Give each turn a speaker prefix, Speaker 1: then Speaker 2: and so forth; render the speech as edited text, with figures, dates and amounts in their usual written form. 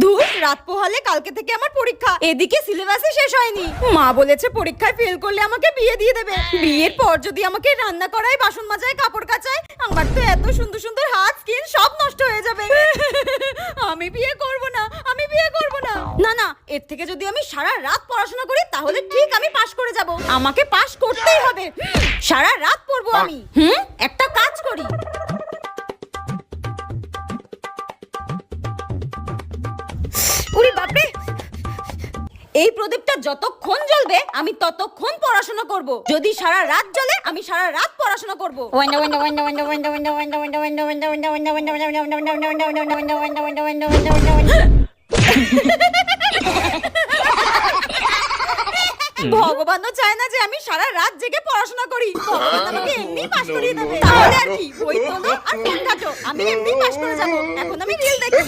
Speaker 1: ধুর, রাত পোহালে কালকে থেকে আমার পরীক্ষা, এদিকে সিলেবাসই শেষ হয়নি। মা বলেছে পরীক্ষায় ফেল করলে আমাকে বিয়ে দিয়ে দেবে। বিয়ের পর যদি আমাকে রান্না করায়, বাসন মাজায়, কাপড় কাচায়, আমার তো এত সুন্দর সুন্দর হাত, স্কিন সব নষ্ট হয়ে যাবে। আমি বিয়ে করব না, আমি বিয়ে করব না। না না, এর থেকে যদি আমি সারা রাত পড়াশোনা করি তাহলে ঠিক আমি পাশ করে যাব। আমাকে পাশ করতেই হবে। সারা রাত পড়বো আমি। একটা কাজ করি। ওরে বাপরে, এই প্রদীপটা যতক্ষণ জ্বলবে আমি ততক্ষণ পড়াশোনা করব। যদি সারা রাত জ্বলে আমি সারা রাত পড়াশোনা করব। ভগবানও চায় না যে আমি সারা রাত জেগে পড়াশোনা করি। ভগবান আমাকে এমনি পাশ করিয়ে দেবে। তাহলে আর কি, বই তোলো আর ফোন ঘাটো, আমি এমনি পাশ করে যাব। এখন আমি রিল দেখি।